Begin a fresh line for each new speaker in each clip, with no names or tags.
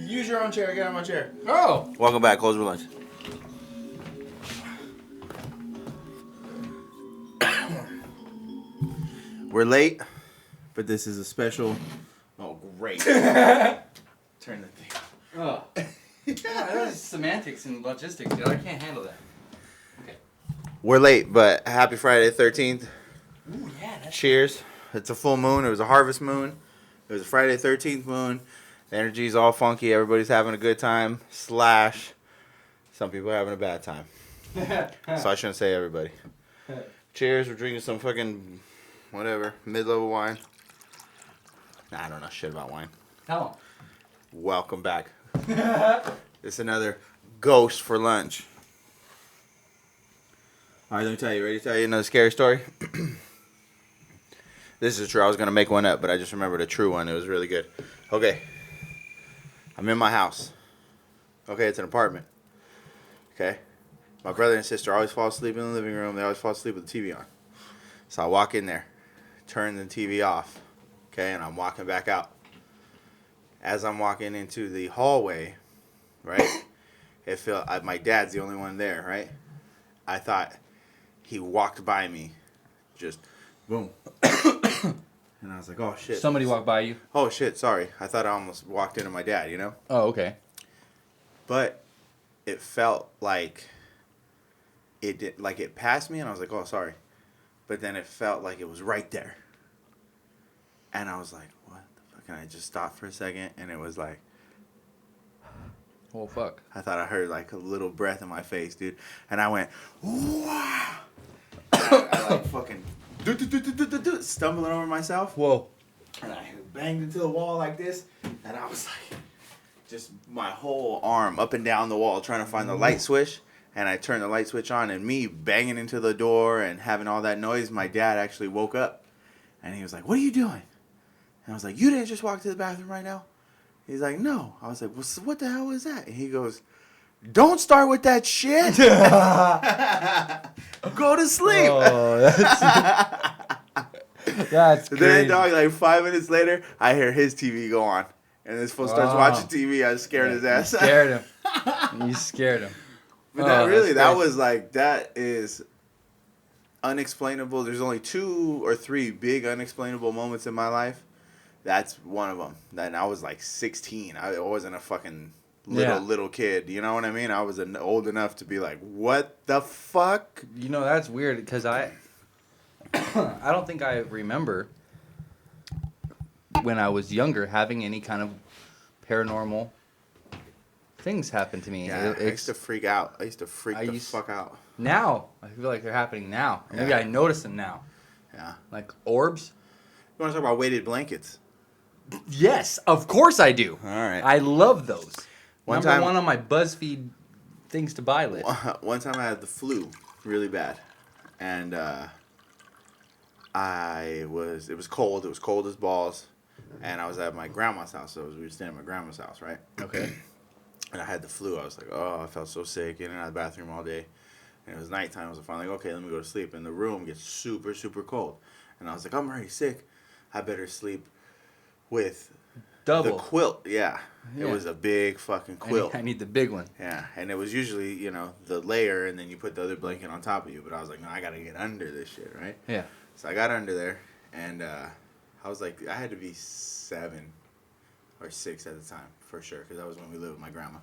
Use your own chair. Get on my chair.
Oh.
Welcome back. Closed4Lunch. We're late, but this is a special. Oh, great. Turn the thing off.
Oh. Yeah, that is semantics and logistics, dude. I can't handle that. Okay.
We're late, but happy Friday the 13th.
Ooh, yeah. That's
Cheers. It's a full moon. It was a harvest moon. It was a Friday the 13th moon. The energy's all funky. Everybody's having a good time. / some people are having a bad time. So I shouldn't say everybody. Cheers. We're drinking some fucking whatever. Mid-level wine. Nah, I don't know shit about wine.
Tell
Welcome back. It's another GHOST4Lunch. All right, let me tell you. Ready to tell you another scary story? This is true. I was going to make one up, but I just remembered a true one. It was really good. Okay. I'm in my house. Okay, it's an apartment. Okay. My brother and sister always fall asleep in the living room. They always fall asleep with the TV on. So I walk in there, turn the TV off, okay, and I'm walking back out. As I'm walking into the hallway, right, it felt my dad's the only one there, right? I thought he walked by me, just boom. And I was like, oh, shit.
Somebody walked by you?
Oh, shit, sorry. I thought I almost walked into my dad, you know?
Oh, okay.
But it felt like it passed me, and I was like, oh, sorry. But then it felt like it was right there. And I was like, what the fuck? And I just stopped for a second, and it was like,
oh, fuck.
I thought I heard like a little breath in my face, dude. And I went, wow. I like fucking stumbling over myself.
Whoa.
And I banged into the wall like this. And I was like, just my whole arm up and down the wall trying to find the light switch. And I turned the light switch on, and me banging into the door and having all that noise, my dad actually woke up. And he was like, what are you doing? And I was like, you didn't just walk to the bathroom right now? He's like, no. I was like, well, what the hell is that? And he goes, don't start with that shit. Go to sleep.
Oh, that's crazy.
Then, dog, like 5 minutes later, I hear his TV go on. And this fool starts watching TV. I scared his ass.
You scared him. You scared him.
But that was like, that is unexplainable. There's only 2 or 3 big unexplainable moments in my life. That's one of them. Then I was like 16. I wasn't a fucking little kid. You know what I mean? I was old enough to be like, what the fuck?
You know, that's weird because I don't think I remember when I was younger having any kind of paranormal things happen to me.
Yeah, I used to freak out. I used to freak the fuck out.
Now, I feel like they're happening now. Maybe I notice them now.
Yeah.
Like orbs.
You want to talk about weighted blankets?
Yes, of course I do.
All right.
I love those. Number
time,
one on my BuzzFeed things to buy list.
One time I had the flu really bad. And it was cold. It was cold as balls. And I was at my grandma's house. So we were staying at my grandma's house, right?
Okay.
And I had the flu. I was like, oh, I felt so sick. In and out of the bathroom all day. And it was nighttime. I was finally like, okay, let me go to sleep. And the room gets super, super cold. And I was like, I'm already sick. I better sleep with
Double.
the quilt. Yeah. It was a big fucking quilt.
I need the big one.
Yeah. And it was usually, the layer, and then you put the other blanket on top of you. But I was like, no, I got to get under this shit, right?
Yeah.
So I got under there, and I was like, I had to be 7 or 6 at the time, for sure, because that was when we lived with my grandma.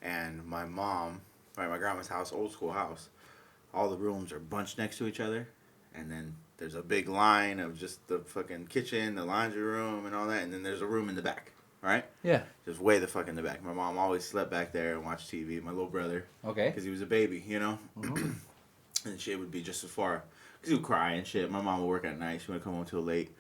And my mom, right, my grandma's house, old school house, all the rooms are bunched next to each other, and then there's a big line of just the fucking kitchen, the laundry room, and all that, and then there's a room in the back, right?
Yeah.
Just way the fuck in the back. My mom always slept back there and watched TV, my little brother.
Okay.
Because he was a baby,
Mm-hmm.
And shit would be just as far, because he would cry and shit. My mom would work at night. She wouldn't come home till late.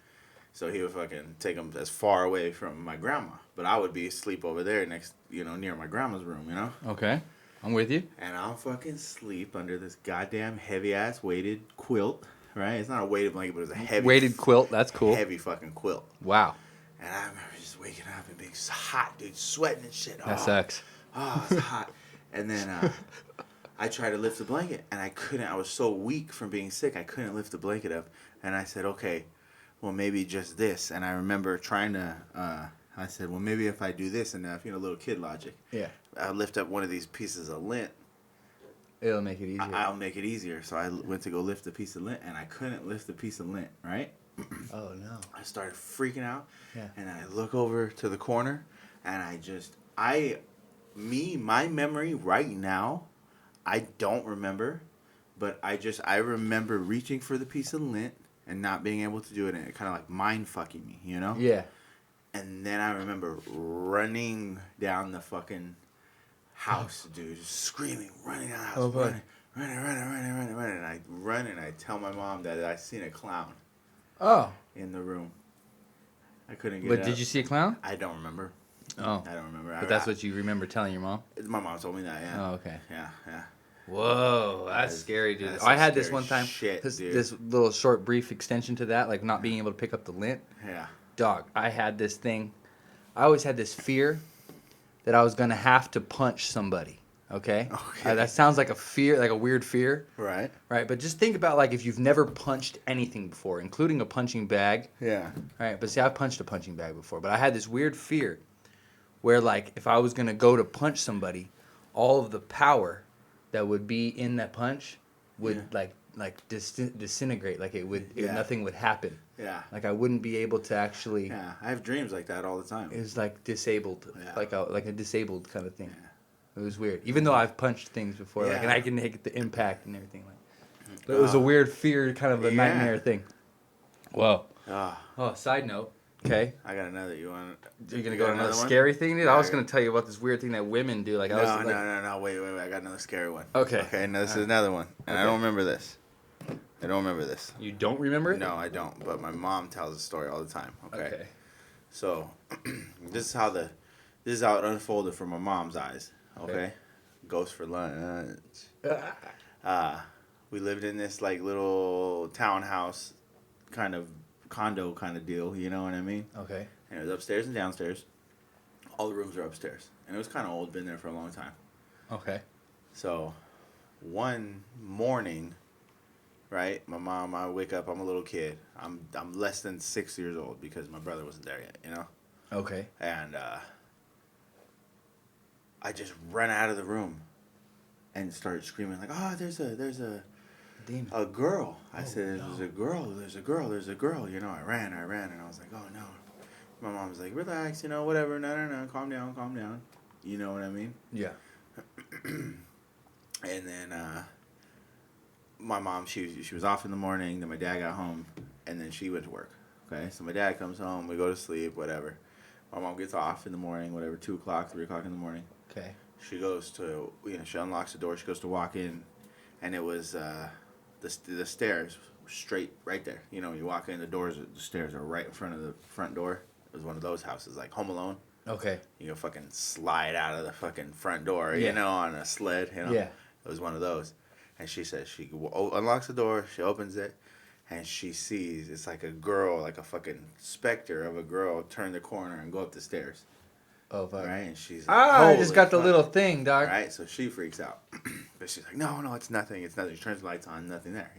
So he would fucking take him as far away from my grandma. But I would be asleep over there next, near my grandma's room,
Okay. I'm with you.
And I'll fucking sleep under this goddamn heavy-ass weighted quilt, right? It's not a weighted blanket, but it's a heavy...
Weighted quilt, that's cool.
Heavy fucking quilt.
Wow.
And I remember just waking up and being hot, dude, sweating and shit.
That sucks.
Oh, it's hot. And then I tried to lift the blanket, and I couldn't. I was so weak from being sick, I couldn't lift the blanket up. And I said, okay, well, maybe just this. And I remember trying to, I said, well, maybe if I do this enough, little kid logic.
Yeah.
I'll lift up one of these pieces of lint.
It'll make it easier.
I'll make it easier. So I went to go lift a piece of lint, and I couldn't lift the piece of lint, right?
Oh, no.
I started freaking out,
Yeah.
and I look over to the corner, and my memory right now, I don't remember, but I remember reaching for the piece of lint and not being able to do it, and it kind of like mind fucking me,
Yeah.
And then I remember running down the fucking house, dude, screaming, running down the house, running. And I run and I tell my mom that I seen a clown.
Oh.
In the room. I couldn't get
But
up.
did you see a clown?
I don't remember.
Oh.
I don't remember.
But that's what you remember telling your mom?
My mom told me that, yeah.
Oh, okay.
Yeah.
Whoa, that's scary, dude.
That's
I had
some
this one time.
scary shit, dude.
This little short, brief extension to that, like not being able to pick up the lint.
Yeah.
Dog, I had this thing. I always had this fear that I was going to have to punch somebody. Okay? That sounds like a fear, like a weird fear.
Right.
Right? But just think about like if you've never punched anything before, including a punching bag.
Yeah.
Right? But see, I've punched a punching bag before. But I had this weird fear where like if I was going to go to punch somebody, all of the power that would be in that punch would disintegrate. Like nothing would happen.
Yeah.
Like I wouldn't be able to actually.
Yeah. I have dreams like that all the time.
It was like disabled, like a disabled kind of thing.
Yeah.
It was weird. Even though I've punched things before, like,
Yeah.
and I can take the impact and everything, like. But it was a weird fear, kind of a nightmare thing. Whoa. Oh, side note. Okay.
I got another. You want?
Are you gonna go to another scary thing, dude? I was gonna tell you about this weird thing that women do. Like,
No. Wait. I got another scary one.
Okay.
Okay. No, this is another one, and I don't remember this.
You don't remember it?
No, I don't. But my mom tells the story all the time.
Okay.
So, this is how it unfolded from my mom's eyes. Okay. GHOST4Lunch. We lived in this like little townhouse, kind of condo kind of deal. You know what I mean?
Okay.
And it was upstairs and downstairs. All the rooms are upstairs, and it was kind of old. Been there for a long time.
Okay.
So, one morning, right? I wake up. I'm a little kid. I'm less than 6 years old because my brother wasn't there yet.
Okay.
And I just ran out of the room and started screaming like, "Oh, there's a
demon.
A girl." I said, "There's a girl. There's a girl. There's a girl." I ran, and I was like, "Oh no." My mom was like, "Relax, whatever. No, calm down." You know what I mean?
Yeah.
And then my mom, she was off in the morning. Then my dad got home, and then she went to work. Okay, so my dad comes home. We go to sleep. Whatever. My mom gets off in the morning. Whatever, 2 o'clock, 3 o'clock in the morning.
Okay.
She goes to, she unlocks the door. She goes to walk in, and it was the stairs straight right there. You walk in, the stairs are right in front of the front door. It was one of those houses, like Home Alone.
Okay.
You go fucking slide out of the fucking front door, on a sled,
Yeah.
It was one of those. And she says she unlocks the door, she opens it, and she sees it's like a girl, like a fucking specter of a girl turn the corner and go up the stairs.
Oh, fuck.
Right? And she's like,
I just got the
fuck.
little thing, dog.
Right? So she freaks out. But she's like, no, it's nothing. She turns the lights on, nothing there,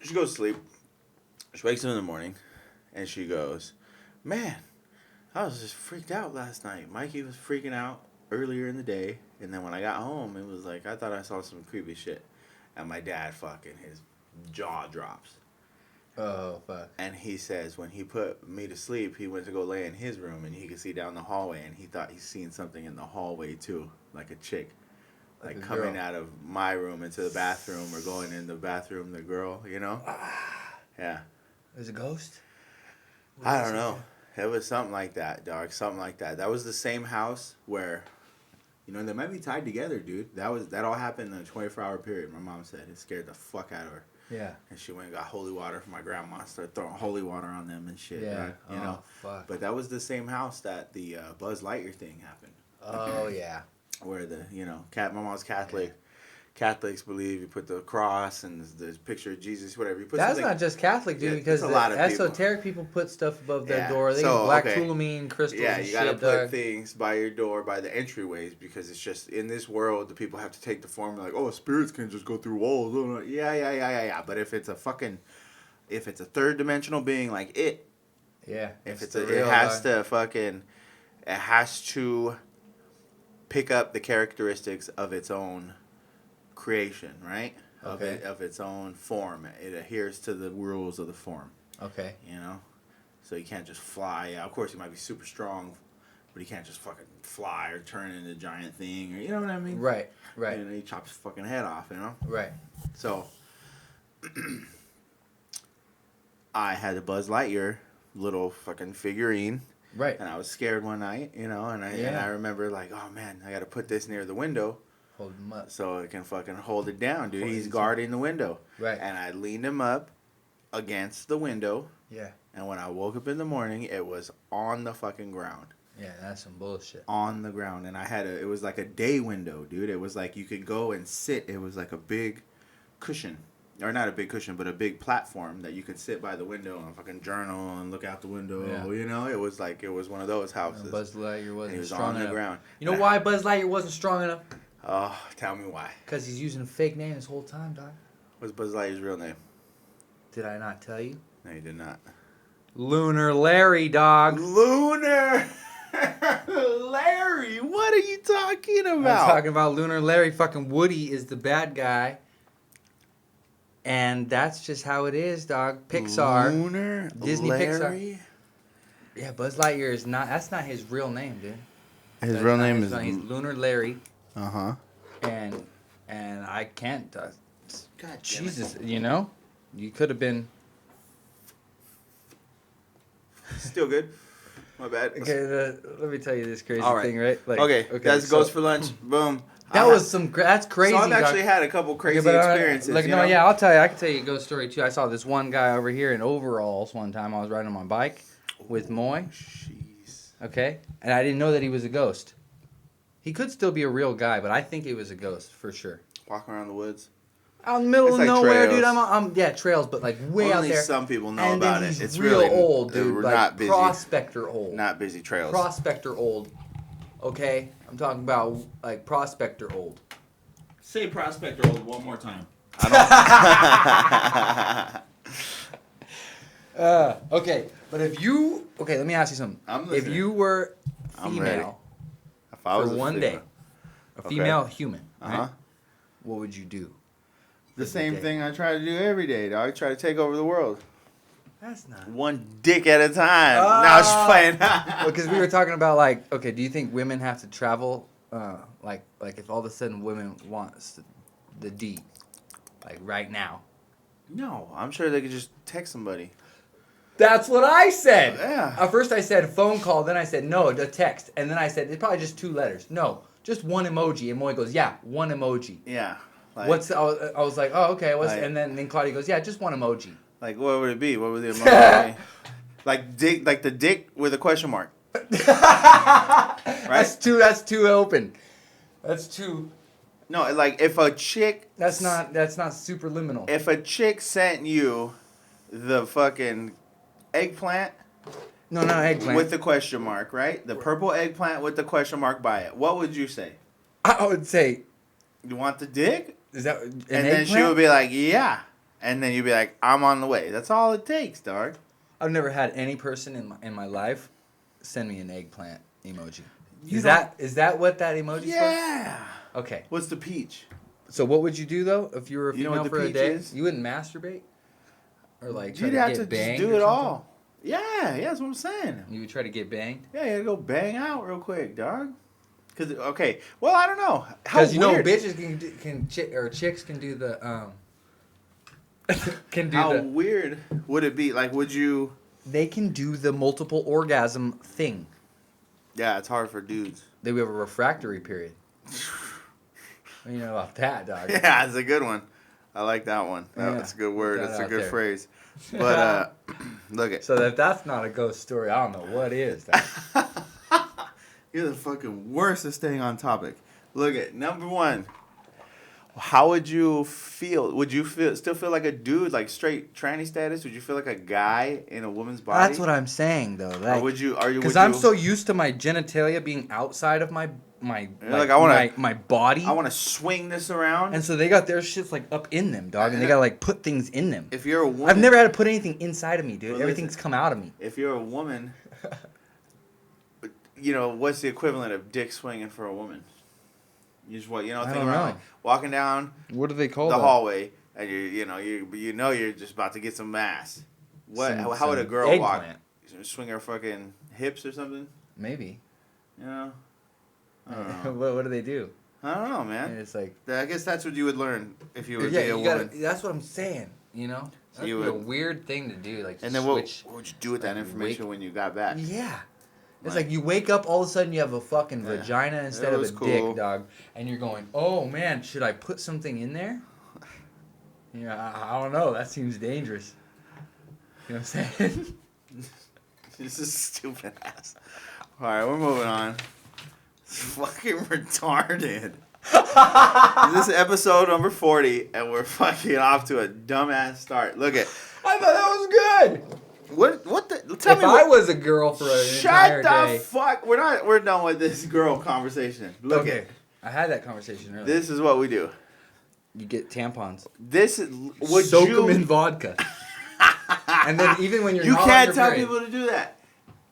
She goes to sleep. She wakes up in the morning, and she goes, "Man, I was just freaked out last night. Mikey was freaking out earlier in the day, and then when I got home, it was like I thought I saw some creepy shit." And my dad his jaw drops.
Oh, fuck.
And he says when he put me to sleep, he went to go lay in his room, and he could see down the hallway, and he thought he's seen something in the hallway too, like a chick. Like coming out of my room into the bathroom or going in the bathroom, the girl, Yeah.
There's a ghost?
I don't know. It was something like that, dog. Something like that. That was the same house where, they might be tied together, dude. That all happened in a 24-hour period. My mom said it scared the fuck out of her.
Yeah.
And she went and got holy water from my grandma. Started throwing holy water on them and shit.
Yeah.
Right?
Fuck.
But that was the same house that the Buzz Lightyear thing happened.
Oh yeah.
Where my mom's Catholic. Yeah. Catholics believe you put the cross and the picture of Jesus, whatever. You put
That's not just Catholic, dude, because
a lot of
esoteric people put stuff above their door. They use black tourmaline crystals and shit.
Yeah, you gotta put things by your door, by the entryways, because it's just, in this world, the people have to take the form like, oh, spirits can just go through walls. Yeah. But if it's a third dimensional being like it,
Yeah.
If
it's
it
real,
has
dog.
to fucking, it has to pick up the characteristics of its own creation, right?
Okay.
Of its own form. It adheres to the rules of the form.
Okay.
You know, so you can't just fly. Yeah, of course, he might be super strong, but he can't just fucking fly or turn into a giant thing, or you know what I mean?
Right. Right.
And he chops his fucking head off. You know.
Right.
So I had a Buzz Lightyear little fucking figurine.
Right.
And I was scared one night, you know, and I remember like, oh man, I got to put this near the window.
Hold him up.
So it can fucking hold it down, dude.
Hold
He's
it
guarding the window.
Right.
And I leaned him up against the window.
Yeah.
And when I woke up in the morning, it was on the fucking ground.
Yeah, that's some bullshit.
On the ground. And it was like a day window, dude. It was like you could go and sit. It was like a big cushion. Or not a big cushion, but a big platform that you could sit by the window and fucking journal and look out the window.
Yeah.
You know, it was one of those houses.
Buzz Lightyear wasn't
And he was
strong
on
enough.
the ground.
You know why Buzz Lightyear wasn't strong enough?
Oh, tell me why.
Because he's using a fake name this whole time, dog.
What's Buzz Lightyear's real name?
Did I not tell you?
No, you did not.
Lunar Larry, dog.
Lunar Larry, what are you talking about?
I'm talking about Lunar Larry. Fucking Woody is the bad guy. And that's just how it is, dog. Pixar.
Lunar
Disney
Larry?
Pixar. Yeah, Buzz Lightyear is not. That's not his real name, dude.
His
That's
real
not
name
his
is.
He's Lunar Larry.
Uh-huh.
And I can't.
God damn it.
Jesus, you know, you could have been.
Still good. My bad.
Okay, let me tell you this crazy
All right.
thing, right? Like,
Okay, that's
so-
Ghost for Lunch. Boom.
That was some. That's crazy.
So I've actually
dog.
had a couple crazy
Okay, but,
experiences.
Like,
you
no,
know?
yeah, I'll tell you. I can tell you a ghost story too. I saw this one guy over here in overalls one time. I was riding on my bike with Moy.
Jeez.
Okay, and I didn't know that he was a ghost. He could still be a real guy, but I think he was a ghost for sure.
Walking around the woods.
Out in the middle
It's
of
like
nowhere, dude.
trails.
I'm yeah, trails, but like way out
Only
there.
some people know
and
about
then
it.
he's
It's
real
really
old, dude.
We're
Like
not busy.
prospector old.
Not busy trails.
Prospector old. Okay, I'm talking about like prospector old.
Say prospector old one more time.
Okay, but if you let me ask you something.
I'm
If
listening.
you were
I'm ready.
female
If I was
for
a
one
female.
day, a
Okay.
female human, right?
Uh-huh.
What would you do?
The
for
same
day?
thing I try to do every day, dog. I try to take over the world.
That's not.
One dick at a time.
Ah.
Now she's playing.
Because we were talking about like, okay, do you think women have to travel? Like if all of a sudden women want the D, like right now.
No, I'm sure they could just text somebody.
That's what I said.
Yeah.
At first I said phone call, then I said no, a text, and then I said it's probably just 2 letters. No, just one emoji. And Moy goes, yeah, one emoji.
Yeah. Like,
I was like, oh, okay.
Like-
And then Claudia goes, yeah, just one emoji.
Like, what would it be? What would the emoji be? Like dick, like the dick with a question mark. Right?
That's too open. That's too.
No, like if a chick.
That's not superliminal.
If a chick sent you the fucking eggplant
No, not eggplant.
with the question mark, right? The purple eggplant with the question mark by it. What would you say?
I would say,
You want the dick?
is that an
And then she
eggplant?
would be like, yeah. And then you'd be like, I'm on the way. That's all it takes, dog.
I've never had any person in my life send me an eggplant emoji.
You
Is
don't-
that what that emoji's
Yeah.
for? Okay.
What's the peach?
So what would you do though if you were a
You know
female
what the
for a
peach
day?
is?
You wouldn't masturbate, or like try
You'd
to
have
get
to just
banged
do
or
it
something?
all. Yeah, that's what I'm saying.
You would try to get banged.
Yeah, you gotta go bang out real quick, dog. Cause okay, well I don't know. How
Because you know
weird-
bitches chicks can do the can do
How
the
weird would it be? Like, would you?
they can do the multiple orgasm thing.
Yeah, it's hard for dudes.
They have a refractory period. What do you know about that, dog?
Yeah, it's a good one. I like that one.
Yeah,
That's a good word.
put that
That's a
out
good
there.
phrase. But look at.
So if that's not a ghost story, I don't know what is. Dog.
You're the fucking worst at staying on topic. Look at number 1. How would you feel? Would you still feel like a dude, like straight tranny status? Would you feel like a guy in a woman's body?
That's what I'm saying, though.
Or
Like,
would you? Are you?
because I'm so used to my genitalia being outside of my
like, I wanna-
my body.
I want to swing this around.
And so they got their shits like up in them, dog, and they gotta like put things in them.
If you're a woman,
I've never had to put anything inside of me, dude.
Well,
Everything's come out of me.
if you're a woman, you know what's the equivalent of dick swinging for a woman? You just think
don't
around,
know.
like, walking down
What do they call
the hallway, and you're just about to get some ass. How would a girl walk? Swing her fucking hips or something?
Maybe.
You know? I don't know.
What do they do?
I don't know, man.
And it's like,
I guess that's what you would learn if you would be a
you
woman.
that's what I'm saying.
So
That'd
you
be a
would-
weird thing to do. Like,
And then
switch.
what would you do with that
like,
information when you got back?
Yeah. It's
Like-
like you wake up, all of a sudden you have a fucking
Yeah.
vagina instead
It
of a
was cool.
dick, dog. And you're going, oh man, should I put something in there? I don't know. That seems dangerous. You know what I'm saying?
This is stupid ass. Alright, we're moving on. It's fucking retarded. This is episode number 40, and we're fucking off to a dumbass start. Look at.
I thought that was good.
What the. Tell
If
me
I
what.
was a girl for an entire
Shut the
day.
fuck. We're done with this girl conversation. Look
Okay.
at.
I had that conversation earlier.
This is what we do.
You get tampons.
This is. Would
Soak
you.
them in vodka. And then even when you're
You
not
can't
on your
tell
period,
people to do that.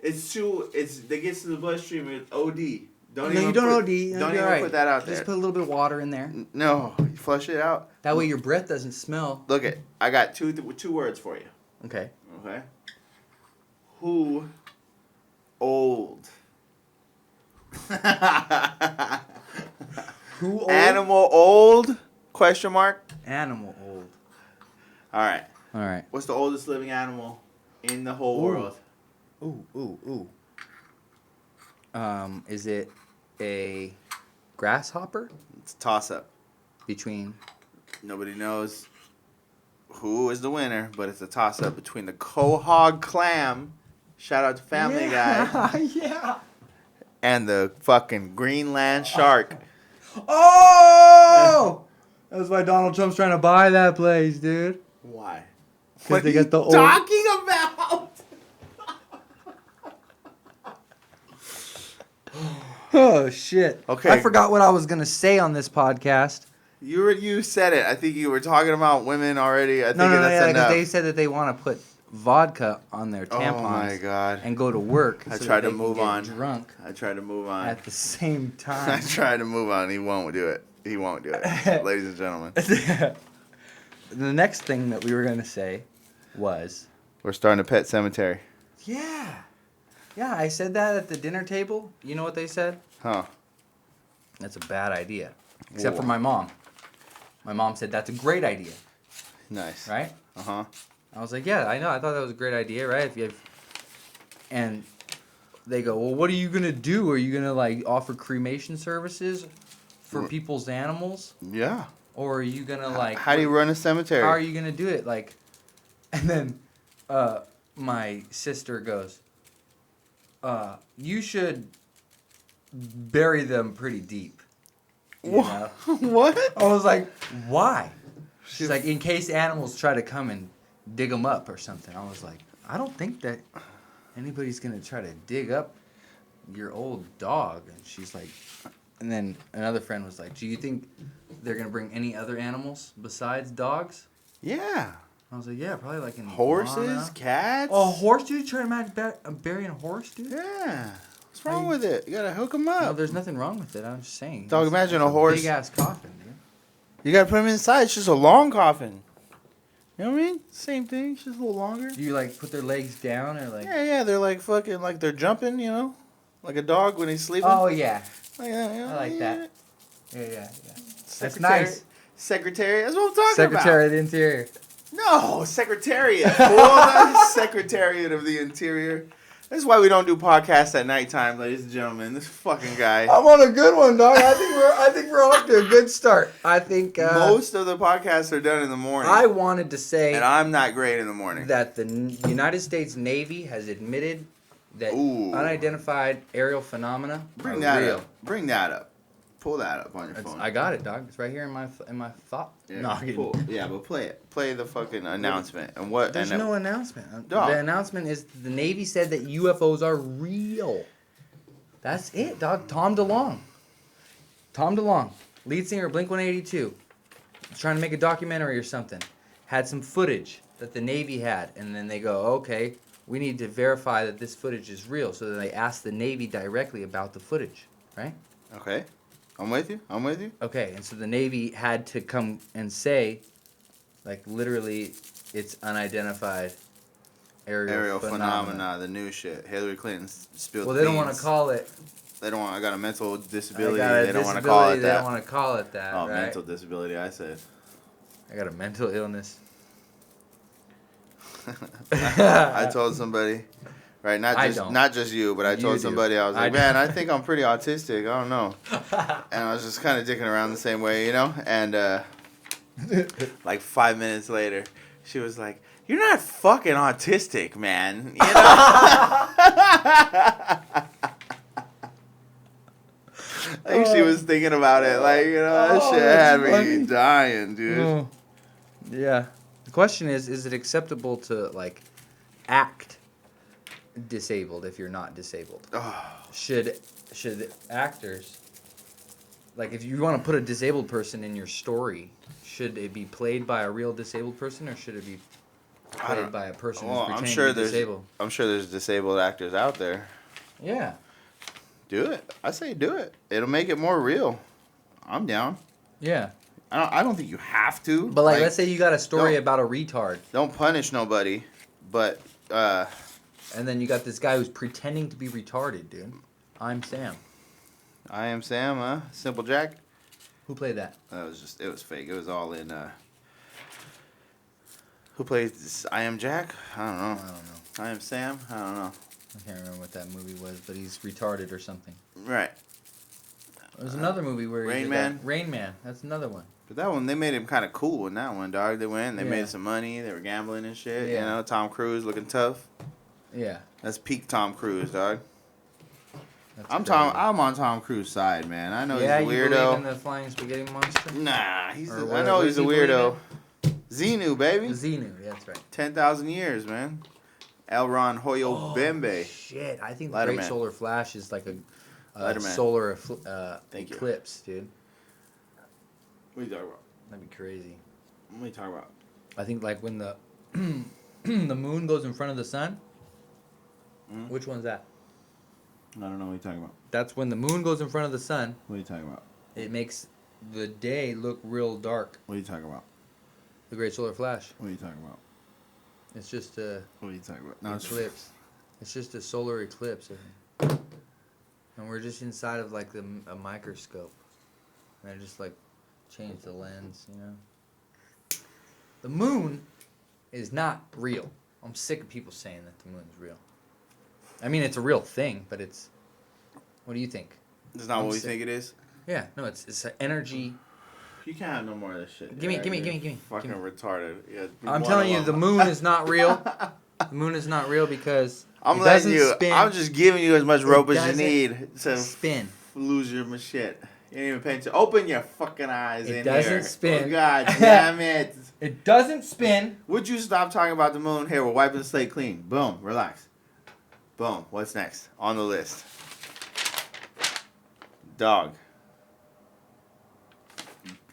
They get to the bloodstream with OD. Don't
no,
even
you don't
put,
OD.
Don't
You'll be
even
alright.
put that out there.
Just put a little bit of water in there.
No, you flush it out.
That way your breath doesn't smell.
Look it. I got two words for you.
Okay.
Okay. Who old?
Who old?
Animal old? Question mark.
Animal old.
All right.
All right.
What's the oldest living animal in the whole world?
Ooh. Is it a grasshopper?
It's a toss up.
Between.
Nobody knows who is the winner, but it's a toss up between the quahog clam. Shout out to Family Guy.
Yeah.
And the fucking Greenland shark.
Oh! That's why Donald Trump's trying to buy that place, dude.
Why?
Because they got the old.
Talking about.
Oh shit.
Okay.
I forgot what I was gonna say on this podcast.
You said it. I think you were talking about women already. I think
No,
that's
yeah,
enough.
they said that they want to put vodka on their tampons.
Oh my god.
And go to work.
I
so
tried
that
to
they
move
can
on.
get drunk
I tried to move on.
at the same
I
time.
tried to move on. He won't do it. He won't do it. Ladies and gentlemen.
The next thing that we were gonna say was.
We're starting a pet cemetery.
Yeah. Yeah, I said that at the dinner table. You know what they said?
Huh.
That's a bad idea. Except for
Whoa.
my mom. My mom said that's a great idea,
Nice.
right?
Uh-huh.
I was like, yeah, I know. I thought that was a great idea, right? If you have... And they go, well, what are you going to do? Are you going to, like, offer cremation services for people's animals?
Yeah.
Or are you going to, like...
How do you run a cemetery?
How are you going to do it? Like, and then my sister goes, you should bury them pretty deep. You know?
What?
I was like, why? She's like, in case animals try to come and dig them up or something. I was like, I don't think that anybody's going to try to dig up your old dog. And she's like, and then another friend was like, do you think they're going to bring any other animals besides dogs?
Yeah.
I was like, yeah, probably like an
Horses,
iguana.
cats.
Oh, a horse, dude? Try to imagine burying a horse, dude?
Yeah. What's wrong with it? You gotta hook them up.
No, there's nothing wrong with it. I'm just saying.
Dog,
It's
imagine
a
a horse.
big ass coffin, dude.
You gotta put them inside. It's just a long coffin. You know what I mean? Same thing. It's just a little longer.
Do you like put their legs down or like?
Yeah. They're like fucking, like they're jumping, you know? Like a dog when he's sleeping.
Oh yeah,
Like that, you know?
I like that. Yeah. That's
Secretary-
nice.
Secretary. That's what I'm talking
Secretary of the Interior.
about. No, Secretariat. Fool. That's Secretariat of the Interior. This is why we don't do podcasts at nighttime, ladies and gentlemen. This fucking guy.
I'm on a good one, dog. I think we're off to a good start. I think
Most of the podcasts are done in the morning.
I wanted to say
and I'm not great in the morning.
that the United States Navy has admitted that
Ooh.
unidentified aerial phenomena
Bring
are
that
real.
up. Bring that up. Pull that up on your phone.
I got it, dog. It's right here in my thought.
Yeah,
No, I'm kidding.
yeah, but play it. Play the fucking announcement. And what?
There's
and
no announcement.
Dog.
The announcement is the Navy said that UFOs are real. That's it, dog. Tom DeLonge. Tom DeLonge, lead singer of Blink-182, was trying to make a documentary or something. Had some footage that the Navy had, and then they go, okay, we need to verify that this footage is real. So then they asked the Navy directly about the footage, right?
Okay. I'm with you.
Okay, and so the Navy had to come and say, like, literally, it's unidentified aerial
phenomena, the new shit. Hillary Clinton spilled
Well, they don't want to call it.
They don't want. I got a mental disability.
They
don't want to call it that.
They don't want to call it that.
Oh,
right?
mental disability. I said.
I got a mental illness.
I told somebody, right? Not just you, but I told somebody I was like, man, I think I'm pretty autistic. I don't know. And I was just kind of dicking around the same way, you know. And like 5 minutes later, she was like, "You're not fucking autistic, man." You know. Like she was thinking about it, like, you know, that shit had me dying, dude.
Oh. Yeah. The question is it acceptable to, like, act disabled if you're not disabled?
Oh.
Should actors, like, if you want to put a disabled person in your story, should it be played by a real disabled person, or should it be played by a person who's pretending to be disabled?
I'm sure there's disabled actors out there.
Yeah.
Do it. I say do it. It'll make it more real. I'm down.
Yeah.
I don't think you have to.
But, like, let's say you got a story about a retard.
Don't punish nobody, but...
and then you got this guy who's pretending to be retarded, dude. I'm Sam.
I am Sam, huh? Simple Jack?
Who played that?
It was fake. It was all in, Who plays this? I am Jack? I don't know. I am Sam? I don't know.
I can't remember what that movie was, but he's retarded or something.
Right.
There's another movie where
Rain Man?
Rain Man. That's another one.
But that one, they made him kind of cool in that one, dog. They went, they made some money, they were gambling and shit.
Yeah.
You know, Tom Cruise looking tough.
Yeah.
That's peak Tom Cruise, dog.
That's
I'm on Tom Cruise's side, man. I know he's a weirdo.
You believe in the flying spaghetti monster?
Nah,
I
know he's a weirdo. Xenu, baby.
Xenu, that's right.
10,000 years, man. Elron Hoyo Bembe.
Shit, I think the Great Solar Flash is like a solar eclipse, dude.
What are you talking about?
That'd be crazy.
What are you talking about?
I think like when the the moon goes in front of the sun.
Mm-hmm.
Which one's that?
I don't know what you're talking about.
That's when the moon goes in front of the sun.
What are you talking about?
It makes the day look real dark.
What are you talking about?
The Great Solar Flash.
What are you talking about?
It's just a
What are you talking about? No,
eclipse. It's just a solar eclipse, I think. And we're just inside of like a microscope. And I just like change the lens, you know. The moon is not real. I'm sick of people saying that the moon is real. I mean, it's a real thing, but it's... What do you think?
It's not what we think it is?
Yeah, no, it's an energy...
You can't have no more of this shit.
Give me.
Fucking retarded. Yeah,
I'm telling you, the moon is not real. The moon is not real because
I'm
it
letting
doesn't
you.
spin.
I'm just giving you as much rope as you
doesn't
need to
spin.
Lose your shit. You ain't even paying attention. Open your fucking eyes in here.
It doesn't spin.
Oh, God damn it.
It doesn't spin.
Would you stop talking about the moon? Here, we're wiping the slate clean. Boom. Relax. Boom. What's next on the list? Dog.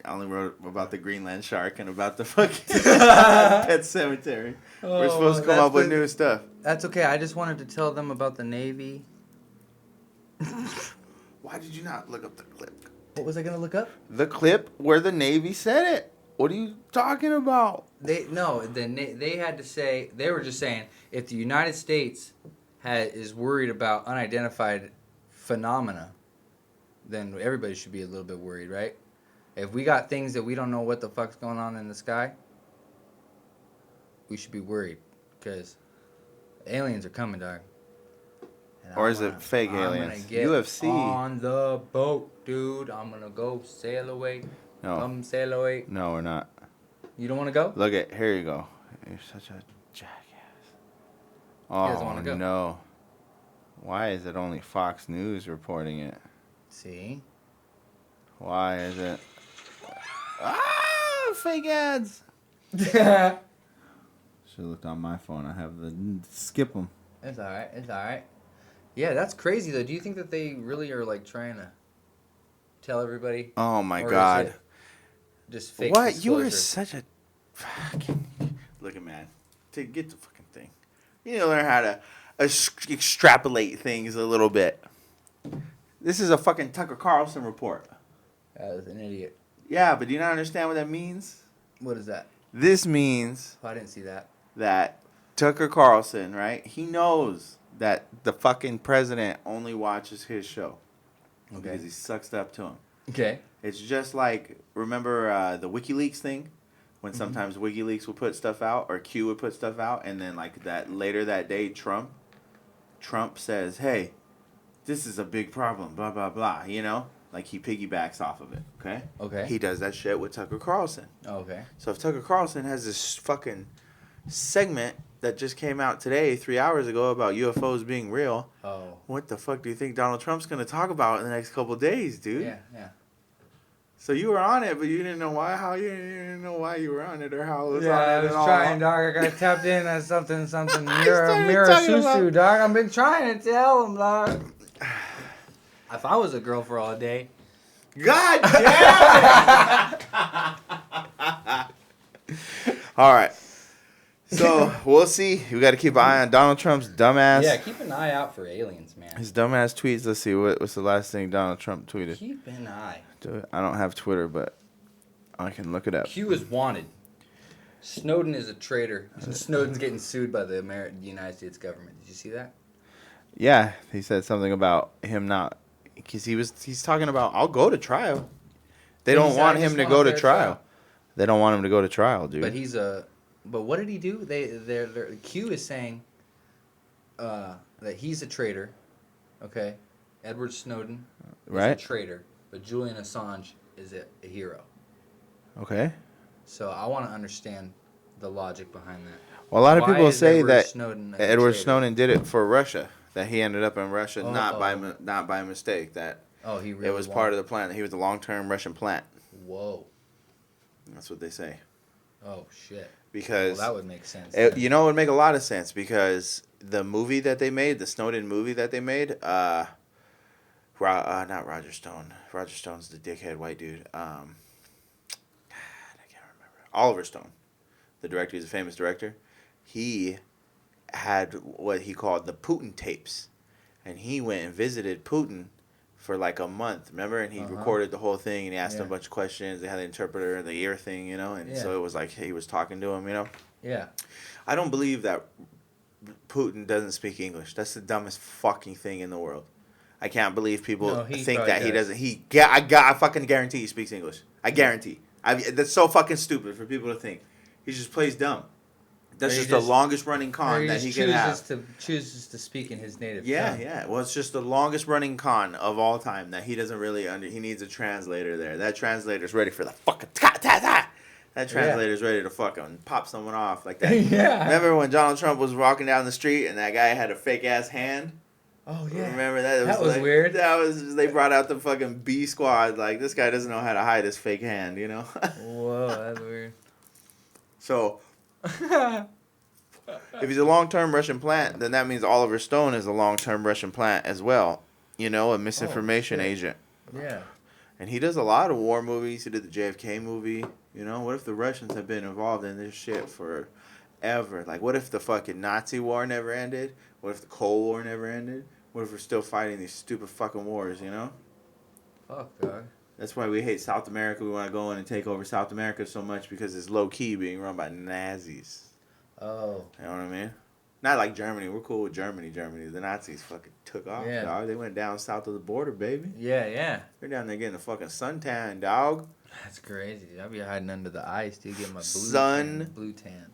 I only wrote about the Greenland shark and about the fucking pet cemetery. We're supposed to come up with new stuff.
That's okay. I just wanted to tell them about the Navy.
Why did you not look up the clip?
What was I going to look up?
The clip where the Navy said it. What are you talking about?
They had to say, they were just saying, if the United States is worried about unidentified phenomena, then everybody should be a little bit worried, right? If we got things that we don't know what the fuck's going on in the sky, we should be worried because aliens are coming, dog. And
or is it fake aliens?
I'm gonna get
UFC.
on the boat, dude. I'm gonna go sail away.
No.
Come sail away.
No, we're not.
You don't want to go?
Look at here you go. You're such a jackass. Oh,
doesn't wanna go.
No. Why is it only Fox News reporting it?
See?
Why is it? Ah, fake ads. Should have looked on my phone. I have the skip them.
It's all right. It's all right. Yeah, that's crazy though. Do you think that they really are like trying to tell everybody?
Oh my
Or is
God.
it just fake
What? You are
disclosure?
such a fucking. Look at man. Get the fucking thing. You need to learn how to extrapolate things a little bit. This is a fucking Tucker Carlson report.
I was an idiot.
Yeah, but do you not understand what that means?
What is that?
This means
Oh, I didn't see that.
that Tucker Carlson, right? He knows that the fucking president only watches his show.
Okay.
Because he sucks up to him.
Okay.
It's just like, remember the WikiLeaks thing? When sometimes WikiLeaks would put stuff out, or Q would put stuff out, and then like that later that day, Trump says, hey, this is a big problem, blah, blah, blah, you know? Like he piggybacks off of it, okay?
Okay.
He does that shit with Tucker Carlson.
Okay.
So if Tucker Carlson has this fucking segment that just came out today, 3 hours ago, about UFOs being real, what the fuck do you think Donald Trump's going to talk about in the next couple of days, dude?
Yeah, yeah.
So you were on it, but you didn't know why. How you didn't know why you were on it or how it was on it
I was
at all.
trying, dog. I got tapped in as something.
I
You're a
started
mirror
talking
susu,
about-
dog. I've been trying to tell him, dog. If I was a girl for all day.
God damn it! All right. So we'll see. We got to keep an eye on Donald Trump's dumbass.
Yeah, keep an eye out for aliens, man.
His dumbass tweets. Let's see. What's the last thing Donald Trump tweeted?
Keep an eye.
I don't have Twitter, but I can look it up.
Q is wanted. Snowden is a traitor. Snowden's getting sued by the United States government. Did you see that?
Yeah, he said something about him not, because he's talking about I'll go to trial. They
Yeah,
don't
he said, "I
want
just
him to
want a
go to
fair
trial.
trial."
They don't want him to go to trial, dude.
But what did he do? Q is saying that he's a traitor. Okay, Edward Snowden is a
Right.
traitor, but Julian Assange is a hero.
Okay.
So I want to understand the logic behind that.
Well, a lot of
Why
people
is
say
Edward
that
Snowden a
Edward
traitor?
Snowden did it for Russia. That he ended up in Russia not
Uh-oh.
by mistake. That
He really
it was part of the plan. He was a long-term Russian plant.
Whoa.
That's what they say.
Oh shit.
Because
Well, that would make sense.
it would make a lot of sense because the movie that they made, the Snowden movie that they made, not Roger Stone. Roger Stone's the dickhead white dude. I can't remember. Oliver Stone, the director. He's a famous director. He had what he called the Putin tapes, and he went and visited Putin for like a month. Remember, and he recorded the whole thing, and he asked him a bunch of questions. They had the interpreter, the ear thing, and so it was like he was talking to him,
Yeah.
I don't believe that Putin doesn't speak English. That's the dumbest fucking thing in the world. I can't believe people think that he doesn't. I fucking guarantee he speaks English. I guarantee. That's so fucking stupid for people to think. He just plays dumb. That's just the longest running con that he can have.
Chooses to speak in his native
Yeah,
tongue.
Well, it's just the longest running con of all time that he doesn't really he needs a translator there. That translator's ready for the fucking That translator's ready to fucking pop someone off like that.
Yeah.
Remember when Donald Trump was walking down the street and that guy had a fake ass hand?
Oh yeah.
Remember that?
That was weird.
They brought out the fucking B squad. Like, this guy doesn't know how to hide his fake hand,
Whoa, that's weird.
So, if he's a long-term Russian plant, then that means Oliver Stone is a long-term Russian plant as well. A misinformation agent.
Yeah.
And he does a lot of war movies. He did the JFK movie. What if the Russians have been involved in this shit forever? Like, what if the fucking Nazi war never ended? What if the Cold War never ended? What if we're still fighting these stupid fucking wars,
Fuck, dog.
That's why we hate South America. We want to go in and take over South America so much because it's low-key being run by Nazis.
Oh.
You know what I mean? Not like Germany. We're cool with Germany. The Nazis fucking took off, dog. They went down south of the border, baby.
Yeah.
They're down there getting a fucking suntan, dog.
That's crazy, dude. I'll be hiding under the ice, dude. Get my blue tan.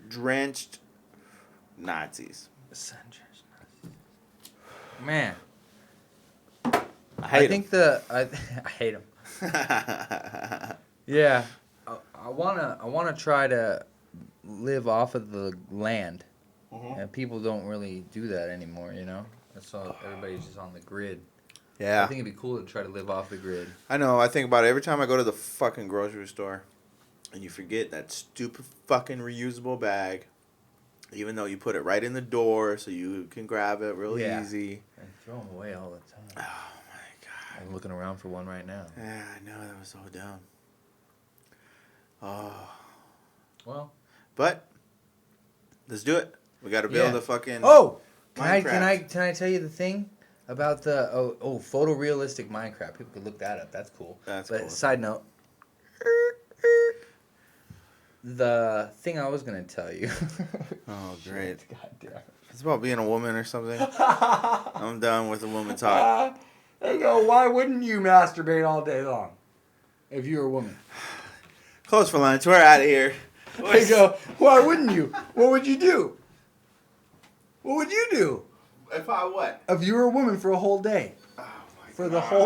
Drenched Nazis.
Sun-drenched Nazis. Man.
I hate
I hate them. Yeah. I wanna try to live off of the land. And people don't really do that anymore, That's all. Everybody's just on the grid.
Yeah.
I think it'd be cool to try to live off the grid.
I know. I think about it every time I go to the fucking grocery store and you forget that stupid fucking reusable bag, even though you put it right in the door so you can grab it real easy.
And throw them away all the time.
Oh, my God.
I'm looking around for one right now.
Yeah, I know that was so dumb. Oh,
Well,
but let's do it. We got to build a fucking.
Oh,
Minecraft.
can I tell you the thing about the photorealistic Minecraft? People could look that up. That's cool.
That's
but
cool.
Side note, the thing I was gonna tell you.
Oh, great.
God damn.
It's about being a woman or something. I'm done with the woman talk.
They go, why wouldn't you masturbate all day long if you were a woman?
Close for lunch. We're out of here.
They go, why wouldn't you? What would you do? What would you do
If I what?
if you were a woman for a whole day?
Oh my
For the whole